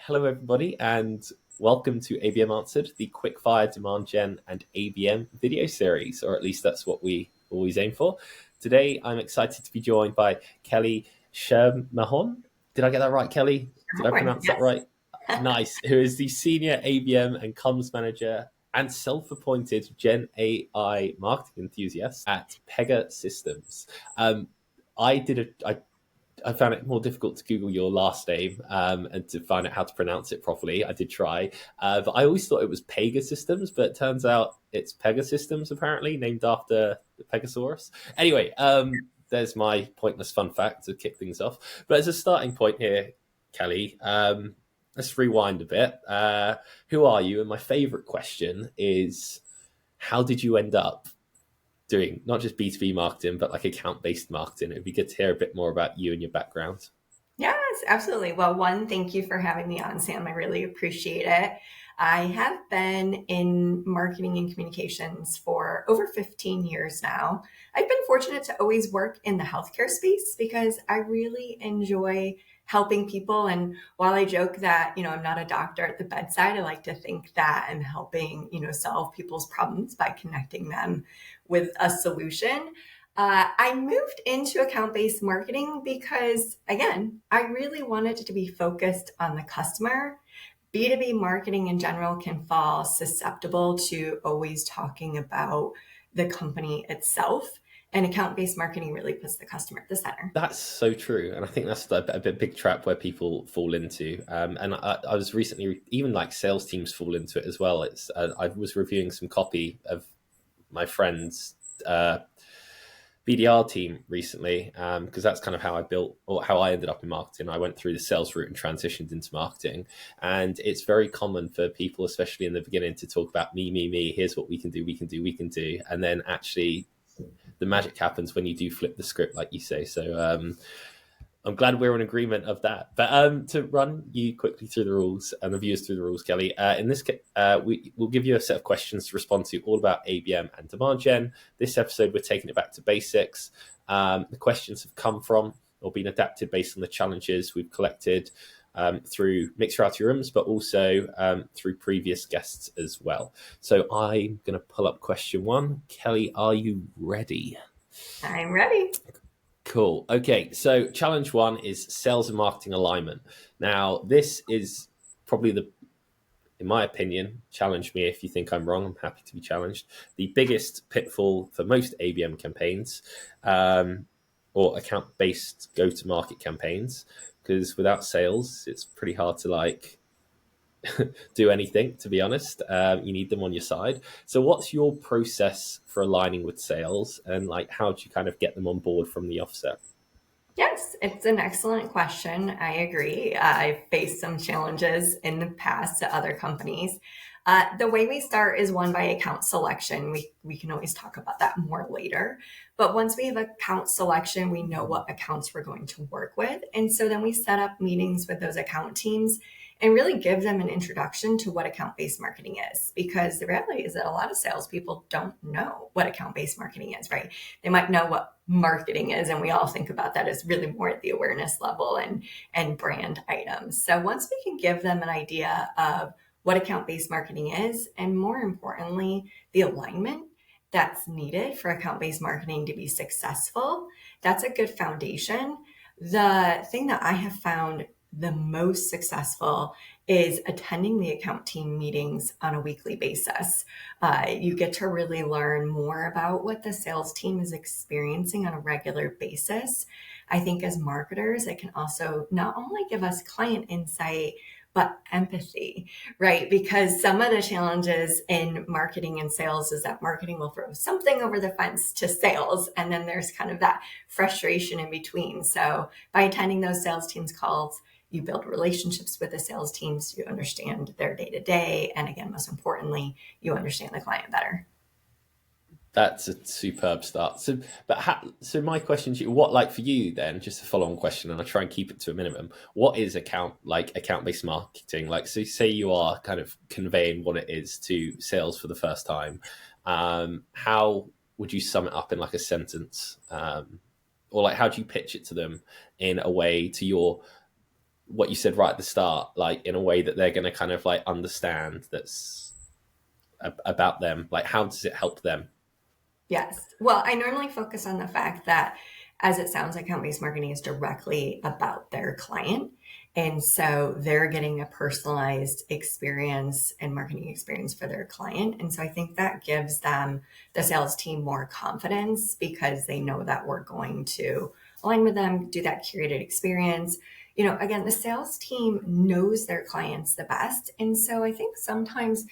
Hello, everybody, and welcome to ABM Answered, the quickfire demand gen and ABM video series, or at least that's what we always aim for. Today, I'm excited to be joined by Kelly Shermahon. Did I get that right, Kelly? Did I pronounce that Yes. right? Nice. Who is the Senior ABM and Comms Manager and self-appointed Gen AI marketing enthusiast at Pega Systems. Um, I found it more difficult to Google your last name and to find out how to pronounce it properly. I did try, but I always thought it was Pegasystems, but it turns out it's Pegasystems, apparently, named after the Pegasaurus. Anyway, there's my pointless fun fact to kick things off. But as a starting point here, Kelly, let's rewind a bit. Who are you? And my favorite question is, how did you end up doing not just B2B marketing, but like account-based marketing? It'd be good to hear a bit more about you and your background. Yes, absolutely. Well, one, thank you for having me on, Sam. I really appreciate it. I have been in marketing and communications for over 15 years now. I've been fortunate to always work in the healthcare space because I really enjoy helping people. And while I joke that, I'm not a doctor at the bedside, I like to think that I'm helping, solve people's problems by connecting them with a solution. I moved into account-based marketing because, again, I really wanted it to be focused on the customer. B2B marketing in general can fall susceptible to always talking about the company itself. And account-based marketing really puts the customer at the center. That's so true, and I think that's a big trap where people fall into. And I was recently, even like sales teams fall into it as well. I was reviewing some copy of my friend's BDR team recently, because that's kind of how I built or how I ended up in marketing. I went through the sales route and transitioned into marketing. And it's very common for people, especially in the beginning, to talk about me. Here's what we can do. And then actually the magic happens when you do flip the script, like you say. So I'm glad we're in agreement of that. But to run you quickly through the rules and the viewers through the rules, Kelly, in this case, we'll give you a set of questions to respond to all about ABM and demand gen. This episode, we're taking it back to basics. The questions have come from or been adapted based on the challenges we've collected through Mixed Reality Rooms, but also through previous guests as well. So I'm going to pull up question one. Kelly, are you ready? I'm ready. Cool. Okay, so challenge one is sales and marketing alignment. Now, this is probably in my opinion, challenge me if you think I'm wrong. I'm happy to be challenged. The biggest pitfall for most ABM campaigns or account-based go-to-market campaigns, because without sales, it's pretty hard to do anything, to be honest. You need them on your side. So what's your process for aligning with sales, and how do you kind of get them on board from the offset? Yes, it's an excellent question. I agree. I've faced some challenges in the past to other companies. The way we start is one by account selection. We can always talk about that more later. But once we have account selection, we know what accounts we're going to work with. And so then we set up meetings with those account teams and really give them an introduction to what account-based marketing is. Because the reality is that a lot of salespeople don't know what account-based marketing is, right? They might know what marketing is, and we all think about that as really more at the awareness level and brand items. So once we can give them an idea of what account-based marketing is, and more importantly, the alignment that's needed for account-based marketing to be successful, that's a good foundation. The thing that I have found the most successful is attending the account team meetings on a weekly basis. You get to really learn more about what the sales team is experiencing on a regular basis. I think as marketers, it can also not only give us client insight, but empathy, right? Because some of the challenges in marketing and sales is that marketing will throw something over the fence to sales, and then there's kind of that frustration in between. So by attending those sales teams calls, you build relationships with the sales teams, you understand their day to day, and again, most importantly, you understand the client better. That's a superb start. So my question to you, what for you then, just a follow on question, and I try and keep it to a minimum. What is account based marketing? So say you are kind of conveying what it is to sales for the first time. How would you sum it up in a sentence? Or how do you pitch it to them in a way to your what you said right at the start, like in a way that they're going to kind of like understand that's about them. Like, how does it help them? Yes. Well, I normally focus on the fact that, as it sounds, account-based marketing is directly about their client. And so they're getting a personalized experience and marketing experience for their client. And so I think that gives them, the sales team, more confidence because they know that we're going to align with them, do that curated experience. Again, the sales team knows their clients the best. And so I think sometimes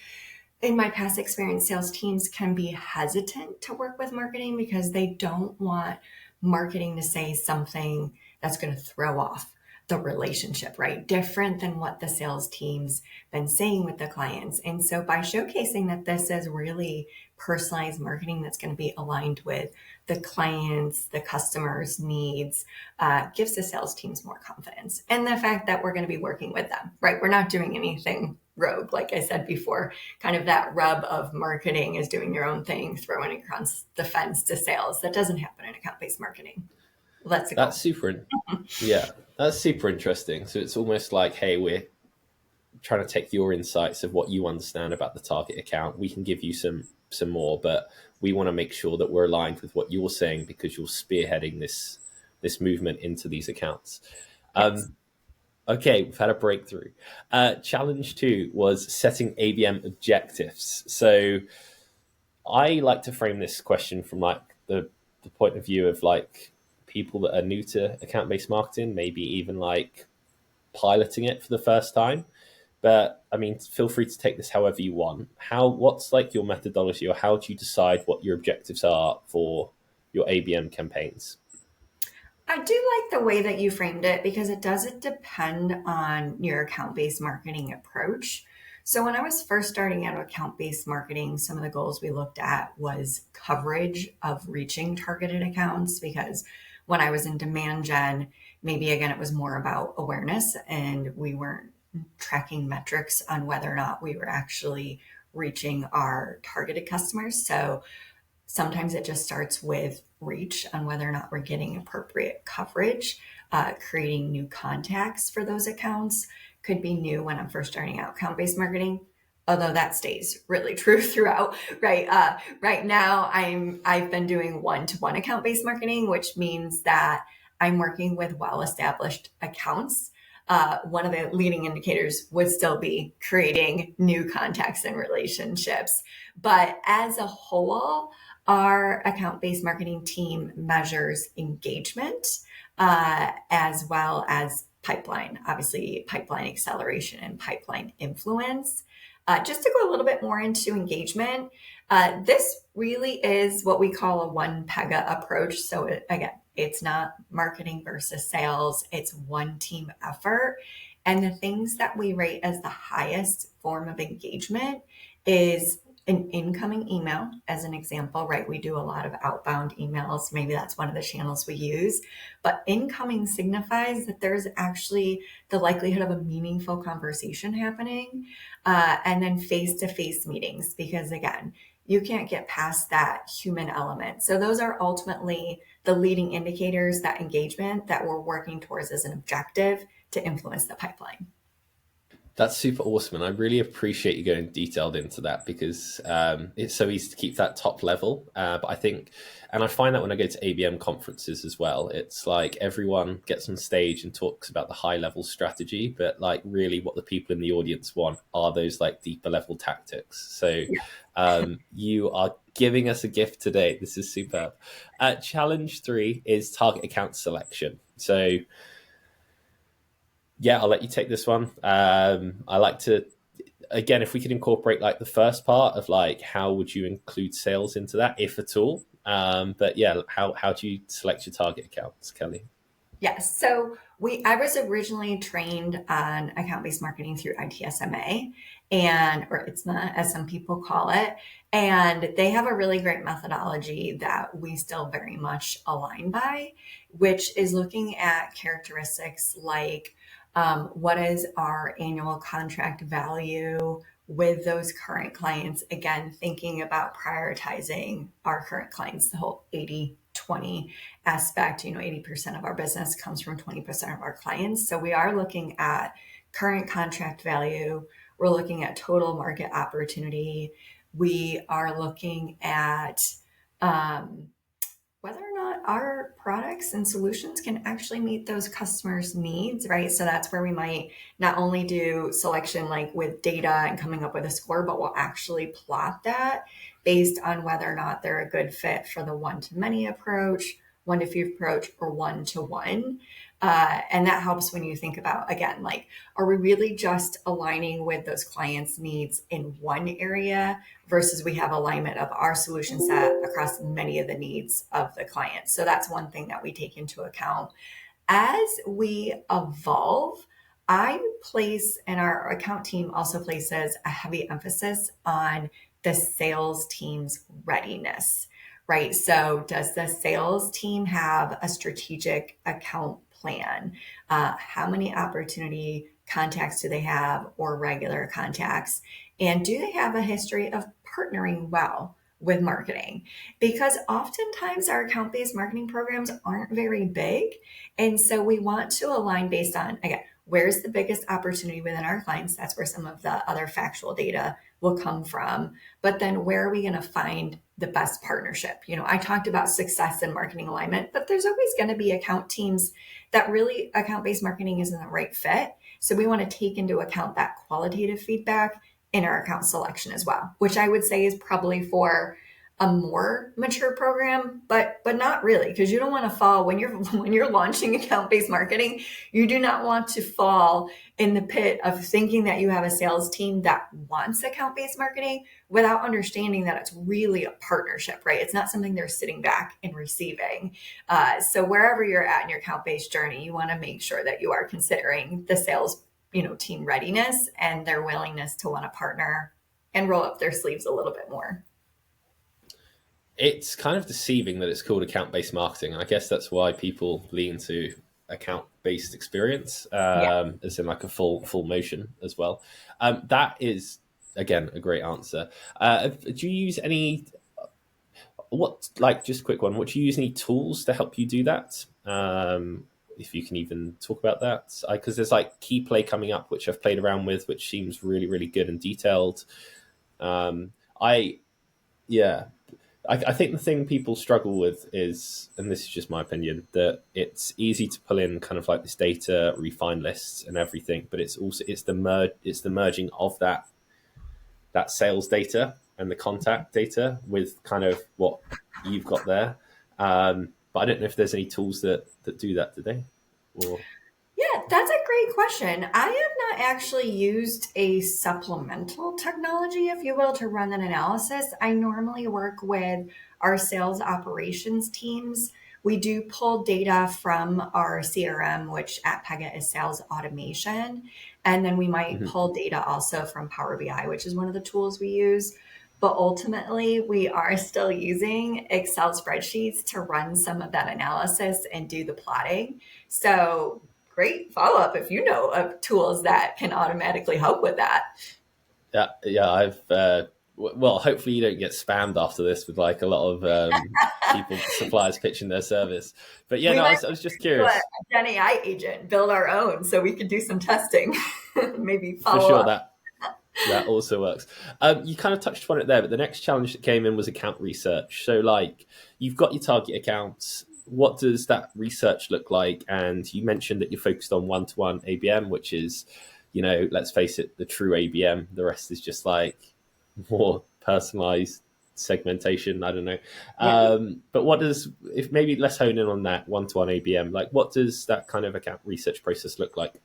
in my past experience, sales teams can be hesitant to work with marketing because they don't want marketing to say something that's going to throw off the relationship, right? Different than what the sales team's been saying with the clients. And so by showcasing that this is really personalized marketing that's going to be aligned with the clients, the customers' needs, gives the sales teams more confidence. And the fact that we're going to be working with them, right? We're not doing anything rogue. Like I said before, kind of that rub of marketing is doing your own thing, throwing across the fence to sales. That doesn't happen in account-based marketing. That's a That's goal. super. Yeah, that's super interesting. So it's almost like, hey, we're trying to take your insights of what you understand about the target account. We can give you some more, but we want to make sure that we're aligned with what you're saying because you're spearheading this movement into these accounts. Yes. Okay, we've had a breakthrough. Challenge two was setting ABM objectives. So I like to frame this question from like the point of view of like people that are new to account based marketing, maybe even like piloting it for the first time. But I mean, feel free to take this however you want. What's like your methodology, or how do you decide what your objectives are for your ABM campaigns? I do like the way that you framed it because it doesn't depend on your account based marketing approach. So, when I was first starting out account based marketing, some of the goals we looked at was coverage of reaching targeted accounts because when I was in demand gen, maybe again, it was more about awareness and we weren't tracking metrics on whether or not we were actually reaching our targeted customers. So, sometimes it just starts with reach on whether or not we're getting appropriate coverage. Creating new contacts for those accounts could be new when I'm first starting out account based marketing, although that stays really true throughout. Right, right now I've been doing one-to-one account based marketing, which means that I'm working with well established accounts. One of the leading indicators would still be creating new contacts and relationships. But as a whole, our account based marketing team measures engagement as well as pipeline, obviously, pipeline acceleration and pipeline influence. Just to go a little bit more into engagement, this really is what we call a one PEGA approach. So, again, it's not marketing versus sales, it's one team effort. And the things that we rate as the highest form of engagement is an incoming email, as an example, right? We do a lot of outbound emails. Maybe that's one of the channels we use. But incoming signifies that there's actually the likelihood of a meaningful conversation happening. And then face to face meetings, because again, you can't get past that human element. So those are ultimately the leading indicators, that engagement that we're working towards as an objective to influence the pipeline. That's super awesome, and I really appreciate you going detailed into that because it's so easy to keep that top level. But I think, and I find that when I go to ABM conferences as well, it's like everyone gets on stage and talks about the high level strategy, but like really, what the people in the audience want are those like deeper level tactics. So you are giving us a gift today. This is superb. Challenge three is target account selection. So yeah, I'll let you take this one. I like to, again, if we could incorporate like the first part of like how would you include sales into that, if at all. But yeah, how do you select your target accounts, Kelly? Yes. So I was originally trained on account-based marketing through ITSMA, and or it's not, as some people call it. And they have a really great methodology that we still very much align by, which is looking at characteristics like what is our annual contract value with those current clients. Again, thinking about prioritizing our current clients, the whole 80 80/20 aspect. 80% of our business comes from 20% of our clients. So we are looking at current contract value. We're looking at total market opportunity. We are looking at whether or not our products and solutions can actually meet those customers' needs, right? So that's where we might not only do selection like with data and coming up with a score, but we'll actually plot that based on whether or not they're a good fit for the one-to-many approach, one-to-few approach, or one-to-one. And that helps when you think about, again, like, are we really just aligning with those clients' needs in one area versus we have alignment of our solution set across many of the needs of the client? So that's one thing that we take into account. As we evolve, I place, and our account team also places a heavy emphasis on the sales team's readiness, right? So does the sales team have a strategic account plan? How many opportunity contacts do they have, or regular contacts? And do they have a history of partnering well with marketing? Because oftentimes our account-based marketing programs aren't very big. And so we want to align based on, again, where's the biggest opportunity within our clients? That's where some of the other factual data will come from. But then where are we going to find the best partnership? I talked about success and marketing alignment, but there's always going to be account teams that really account-based marketing isn't the right fit. So we want to take into account that qualitative feedback in our account selection as well, which I would say is probably for a more mature program, but not really, because you don't want to fall when you're launching account-based marketing. You do not want to fall in the pit of thinking that you have a sales team that wants account-based marketing without understanding that it's really a partnership, right? It's not something they're sitting back and receiving. So wherever you're at in your account-based journey, you want to make sure that you are considering the sales team readiness and their willingness to want to partner and roll up their sleeves a little bit more. It's kind of deceiving that it's called account-based marketing. I guess that's why people lean to account-based experience, Yeah. as in like a full motion as well. That is, again, a great answer. Do you use any, just a quick one, what do you use any tools to help you do that? If you can even talk about that, because there's like Key Play coming up, which I've played around with, which seems really, really good and detailed. I think the thing people struggle with is, and this is just my opinion, that it's easy to pull in kind of like this data, refine lists and everything, but it's the merging of that sales data and the contact data with kind of what you've got there. But I don't know if there's any tools that do that today. Or Yeah, that's a great question. I have not actually used a supplemental technology, if you will, to run an analysis. I normally work with our sales operations teams. We do pull data from our CRM, which at Pega is sales automation. And then we might Mhm. pull data also from Power BI, which is one of the tools we use. But ultimately, we are still using Excel spreadsheets to run some of that analysis and do the plotting. So great follow up if you know of tools that can automatically help with that. Yeah, I've well, hopefully you don't get spammed after this with like a lot of suppliers pitching their service. But yeah, We no, might I was just do a curious. Gen AI agent, build our own so we could do some testing, maybe For follow sure, up. that also works. You kind of touched on it there, but the next challenge that came in was account research. So, like, you've got your target accounts. What does that research look like? And you mentioned that you're focused on one-to-one ABM, which is, let's face it, the true ABM. The rest is just like more personalized segmentation. I don't know. Yeah. But if maybe let's hone in on that one-to-one ABM. Like, what does that kind of account research process look like?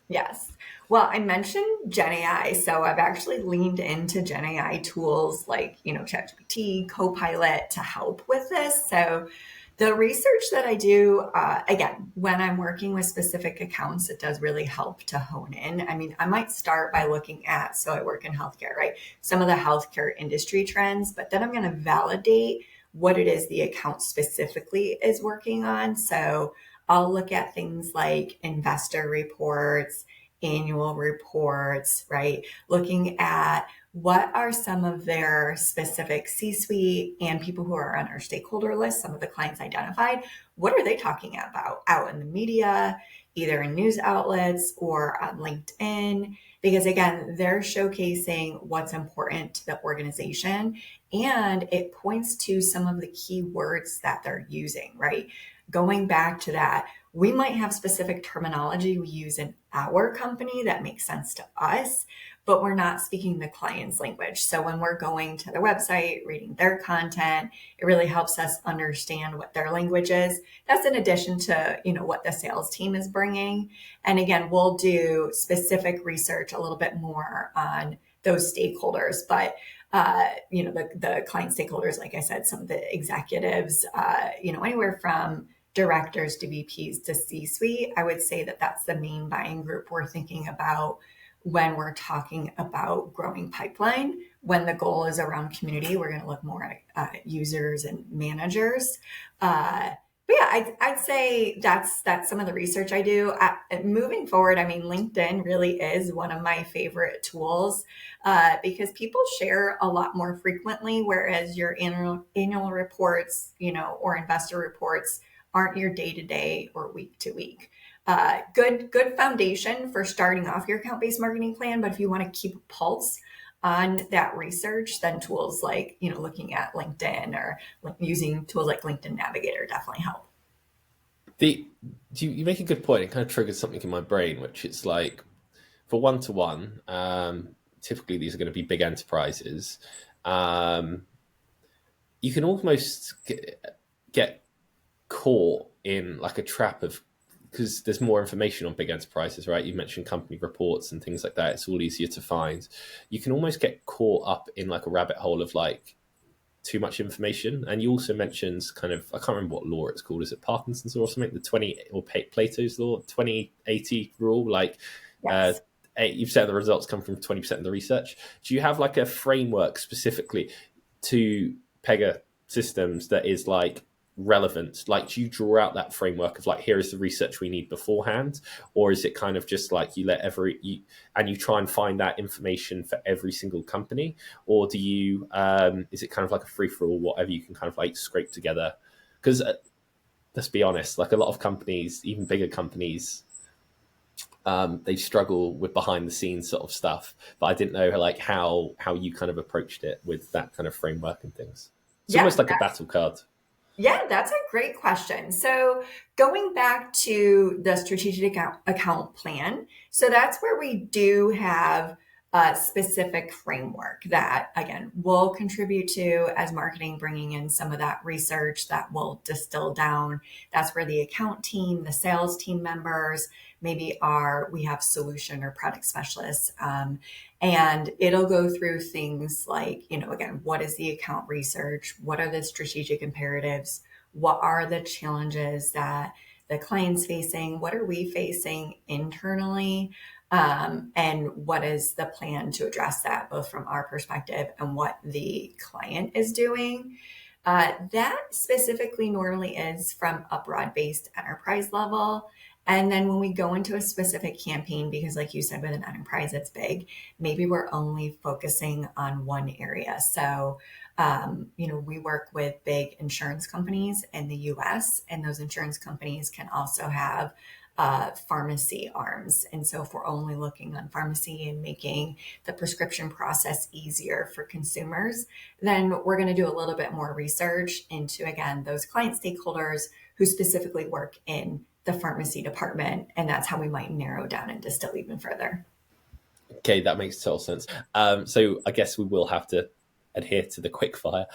Yes. Well, I mentioned Gen AI, so I've actually leaned into Gen AI tools like, ChatGPT, Copilot to help with this. So the research that I do, again, when I'm working with specific accounts, it does really help to hone in. I mean, I might start by looking at, so I work in healthcare, right? Some of the healthcare industry trends, but then I'm going to validate what it is the account specifically is working on. So I'll look at things like investor reports, annual reports, right? Looking at what are some of their specific C-suite and people who are on our stakeholder list, some of the clients identified, what are they talking about out in the media, either in news outlets or on LinkedIn? Because again, they're showcasing what's important to the organization and it points to some of the key words that they're using, right? Going back to that, we might have specific terminology we use in our company that makes sense to us, but we're not speaking the client's language. So when we're going to their website, reading their content, it really helps us understand what their language is. That's in addition to, what the sales team is bringing. And again, we'll do specific research a little bit more on those stakeholders, but the client stakeholders, like I said, some of the executives, anywhere from directors to VPs to C-suite, I would say that that's the main buying group we're thinking about when we're talking about growing pipeline. When the goal is around community, we're going to look more at users and managers. But yeah, I'd say that's some of the research I do. Moving forward, I mean, LinkedIn really is one of my favorite tools because people share a lot more frequently, whereas your annual reports, or investor reports aren't your day to day or week to week. Good foundation for starting off your account-based marketing plan. But if you want to keep a pulse on that research, then tools like, looking at LinkedIn or using tools like LinkedIn Navigator definitely help. You make a good point. It kind of triggers something in my brain, which it's like for one-to-one, typically these are going to be big enterprises. You can almost get caught in like a trap of, because there's more information on big enterprises, right? You mentioned company reports and things like that. It's all easier to find. You can almost get caught up in like a rabbit hole of like too much information. And you also mentioned kind of, I can't remember what law it's called. Is it Parkinson's law or something? The 20 or Plato's law, 2080 rule, like Yes. you've said the results come from 20% of the research. Do you have like a framework specifically to Pega systems that is like relevant? Like, do you draw out that framework of like, here is the research we need beforehand, or is it kind of just like you let you try and find that information for every single company, or do you is it kind of like a free for all, whatever you can kind of like scrape together? Because let's be honest, like a lot of companies, even bigger companies, they struggle with behind the scenes sort of stuff. But I didn't know like how you kind of approached it with that kind of framework and things. It's Yeah, almost like a battle card. Yeah, that's a great question. So, going back to the strategic account plan, so that's where we do have a specific framework that, again, will contribute to as marketing, bringing in some of that research that will distill down. That's where the account team, the sales team members, maybe we have solution or product specialists. And it'll go through things like, again, what is the account research? What are the strategic imperatives? What are the challenges that the client's facing? What are we facing internally? And what is the plan to address that, both from our perspective and what the client is doing? That specifically normally is from a broad-based enterprise level. And then when we go into a specific campaign, because like you said, with an enterprise, it's big, maybe we're only focusing on one area. So, we work with big insurance companies in the US, and those insurance companies can also have pharmacy arms. And so if we're only looking on pharmacy and making the prescription process easier for consumers, then we're going to do a little bit more research into, again, those client stakeholders who specifically work in the pharmacy department. And that's how we might narrow down and distill even further. Okay, that makes total sense. So I guess we will have to adhere to the quick fire.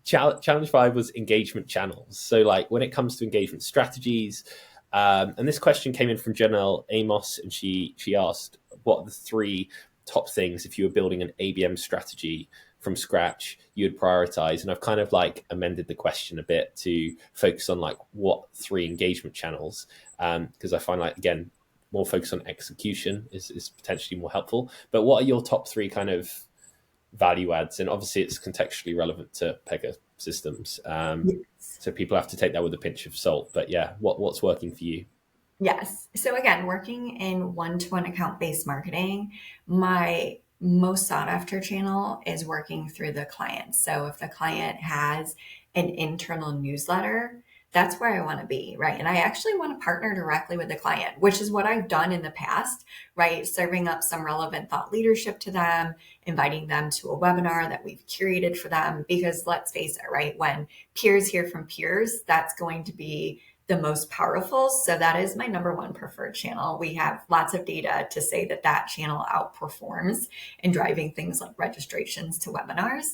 Challenge 5 was engagement channels. So like when it comes to engagement strategies, and this question came in from Janelle Amos, and she asked, what are the 3 top things if you were building an ABM strategy from scratch you would prioritize? And I've kind of like amended the question a bit to focus on like what 3 engagement channels, because I find like, again, more focus on execution is potentially more helpful. But what are your top 3 kind of value adds? And obviously it's contextually relevant to Pega systems. So people have to take that with a pinch of salt. But yeah, what's working for you? Yes. So again, working in one-to-one account-based marketing, my most sought after channel is working through the client. So if the client has an internal newsletter, that's where I want to be, right? And I actually want to partner directly with the client, which is what I've done in the past, right? Serving up some relevant thought leadership to them, inviting them to a webinar that we've curated for them. Because let's face it, right? When peers hear from peers, that's going to be the most powerful. So that is my number one preferred channel. We have lots of data to say that that channel outperforms in driving things like registrations to webinars.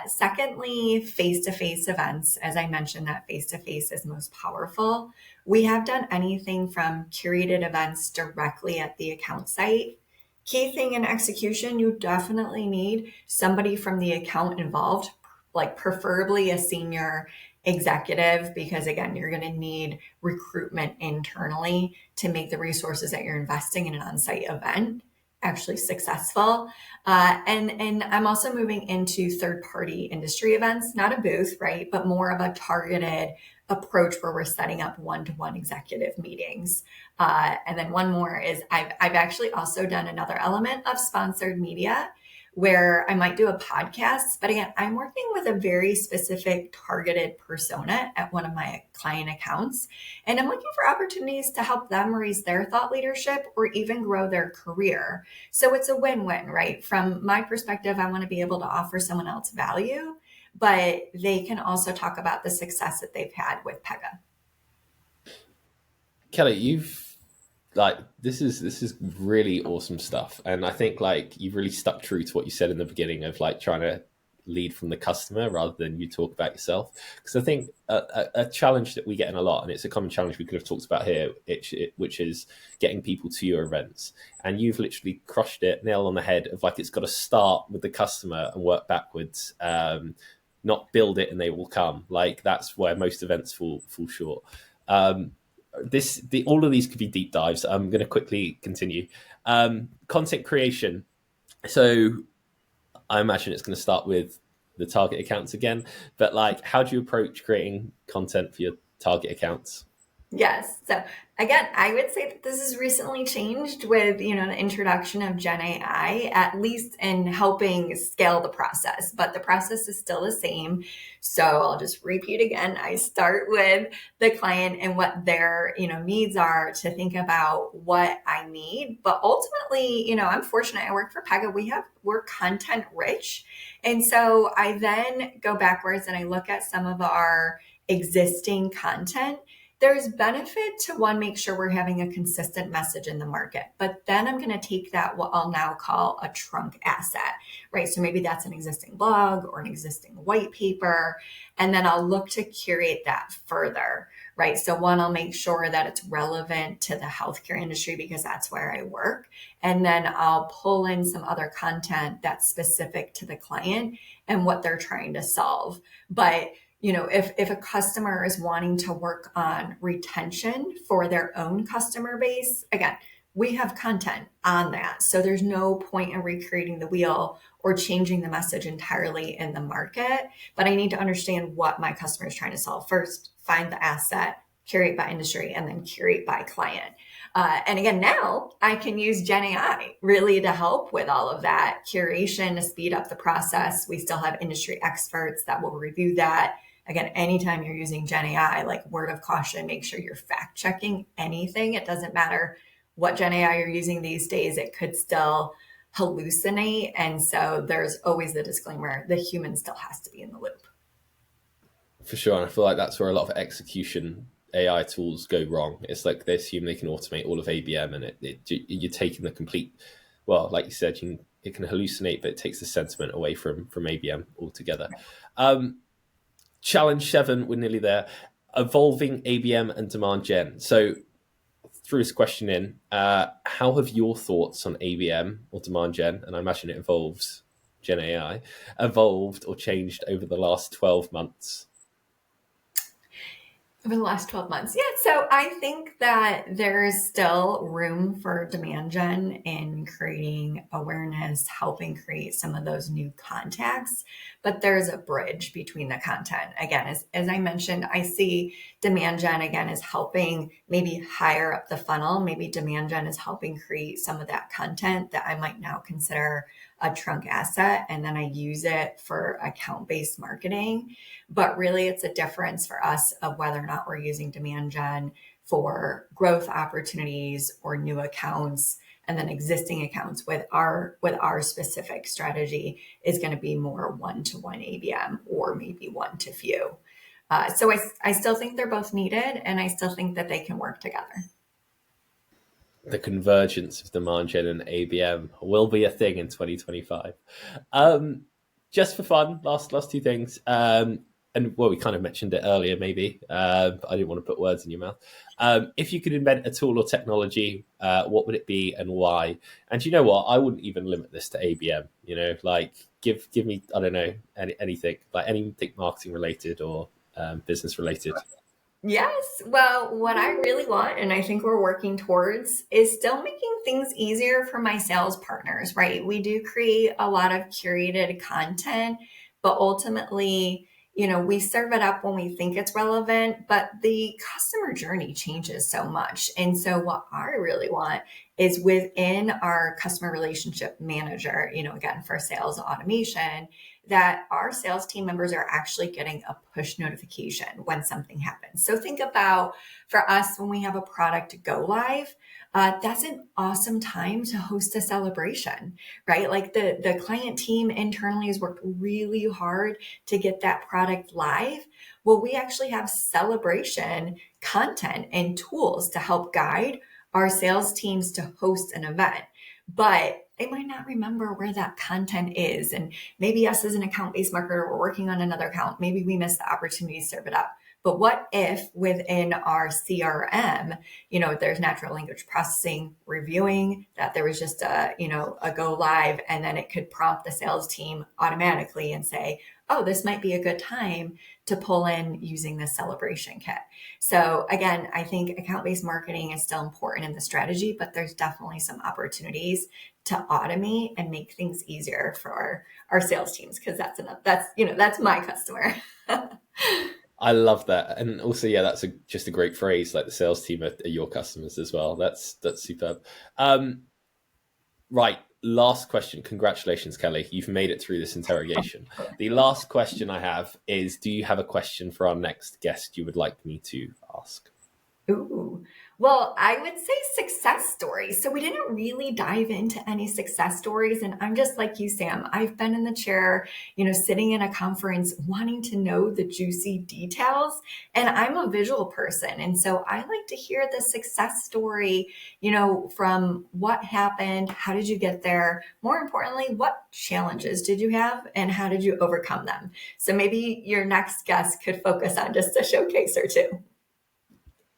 Secondly, face-to-face events. As I mentioned, that face-to-face is most powerful. We have done anything from curated events directly at the account site. Key thing in execution, you definitely need somebody from the account involved, like preferably a senior executive, because again, you're going to need recruitment internally to make the resources that you're investing in an on-site event actually successful. And I'm also moving into third-party industry events, not a booth, right, but more of a targeted approach where we're setting up one-to-one executive meetings. And then one more is I've actually also done another element of sponsored media where I might do a podcast. But again, I'm working with a very specific targeted persona at one of my client accounts. And I'm looking for opportunities to help them raise their thought leadership or even grow their career. So it's a win-win, right? From my perspective, I want to be able to offer someone else value, but they can also talk about the success that they've had with Pega. Kelly, you've like this is really awesome stuff, and I think like you've really stuck true to what you said in the beginning of like trying to lead from the customer rather than you talk about yourself. Because I think a challenge that we get in a lot, and it's a common challenge we could have talked about here, which is getting people to your events. And you've literally crushed it, nail on the head of like it's got to start with the customer and work backwards. Not build it and they will come. Like that's where most events fall short. All of these could be deep dives. I'm going to quickly continue. Content creation. So I imagine it's going to start with the target accounts again, but like, how do you approach creating content for your target accounts? Yes. So again, I would say that this has recently changed with, the introduction of Gen AI, at least in helping scale the process, but the process is still the same. So I'll just repeat again. I start with the client and what their, needs are to think about what I need. But ultimately, I'm fortunate. I work for Pega. We're content rich. And so I then go backwards and I look at some of our existing content. There's benefit to one, make sure we're having a consistent message in the market. But then I'm going to take that, what I'll now call a trunk asset, right? So maybe that's an existing blog or an existing white paper. And then I'll look to curate that further, right? So one, I'll make sure that it's relevant to the healthcare industry because that's where I work. And then I'll pull in some other content that's specific to the client and what they're trying to solve. But if a customer is wanting to work on retention for their own customer base, again, we have content on that. So there's no point in recreating the wheel or changing the message entirely in the market. But I need to understand what my customer is trying to solve first, find the asset, curate by industry, and then curate by client. And again, now I can use Gen AI really to help with all of that curation to speed up the process. We still have industry experts that will review that. Again, anytime you're using Gen AI, like word of caution, make sure you're fact checking anything. It doesn't matter what Gen AI you're using these days, it could still hallucinate. And so there's always the disclaimer, the human still has to be in the loop. For sure. And I feel like that's where a lot of execution AI tools go wrong. It's like they assume they can automate all of ABM and you're taking the complete, well, like you said, it can hallucinate, but it takes the sentiment away from ABM altogether. Challenge 7, we're nearly there. Evolving ABM and demand gen. So threw this question in. How have your thoughts on ABM or demand gen, and I imagine it involves Gen AI, evolved or changed over the last 12 months? Over the last 12 months. Yeah. So I think that there's still room for demand gen in creating awareness, helping create some of those new contacts. But there's a bridge between the content. Again, as I mentioned, I see demand gen again is helping maybe higher up the funnel. Maybe demand gen is helping create some of that content that I might now consider a trunk asset. And then I use it for account based marketing. But really, it's a difference for us of whether or not we're using demand gen for growth opportunities or new accounts, and then existing accounts with our specific strategy is going to be more one-to-one ABM or maybe one to few. So I still think they're both needed, and I still think that they can work together. The convergence of demand gen and ABM will be a thing in 2025. Um, just for fun, last two things. And well, we kind of mentioned it earlier, maybe. But I didn't want to put words in your mouth. If you could invent a tool or technology, what would it be and why? And you know what? I wouldn't even limit this to ABM. You know, like give me, I don't know, anything, like anything marketing related or business related. Yes. Well, what I really want, and I think we're working towards, is still making things easier for my sales partners, right? We do create a lot of curated content, but ultimately, we serve it up when we think it's relevant, but the customer journey changes so much. And so, what I really want is within our customer relationship manager, again, for sales automation, that our sales team members are actually getting a push notification when something happens. So think about for us when we have a product go live, that's an awesome time to host a celebration, right? Like the client team internally has worked really hard to get that product live. Well, we actually have celebration content and tools to help guide our sales teams to host an event. But they might not remember where that content is. And maybe us as an account-based marketer, we're working on another account. Maybe we missed the opportunity to serve it up. But what if within our CRM, there's natural language processing reviewing that there was just a go live, and then it could prompt the sales team automatically and say, oh, this might be a good time to pull in using this celebration kit. So again, I think account-based marketing is still important in the strategy, but there's definitely some opportunities to automate and make things easier for our sales teams, because that's my customer. I love that, and also, yeah, that's just a great phrase. Like the sales team are your customers as well. That's superb. Right, last question. Congratulations, Kelly. You've made it through this interrogation. The last question I have is: do you have a question for our next guest you would like me to ask? Ooh. Well, I would say success stories. So we didn't really dive into any success stories. And I'm just like you, Sam. I've been in the chair, sitting in a conference wanting to know the juicy details. And I'm a visual person. And so I like to hear the success story, from what happened, how did you get there? More importantly, what challenges did you have and how did you overcome them? So maybe your next guest could focus on just a showcase or two.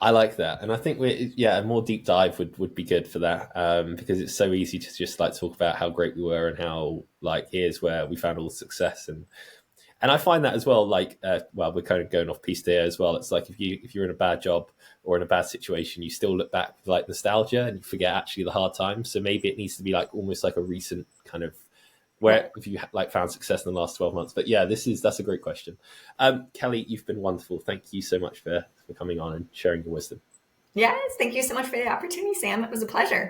I like that, and I think a more deep dive would be good for that, because it's so easy to just like talk about how great we were and how like here's where we found all the success, and I find that as well. Like, well, we're kind of going off piece there as well. It's like if you're in a bad job or in a bad situation, you still look back with like nostalgia and you forget actually the hard times. So maybe it needs to be like almost like a recent kind of where if you like found success in the last 12 months. But yeah, that's a great question. Kelly, you've been wonderful. Thank you so much for coming on and sharing your wisdom. Yes, thank you so much for the opportunity, Sam. It was a pleasure.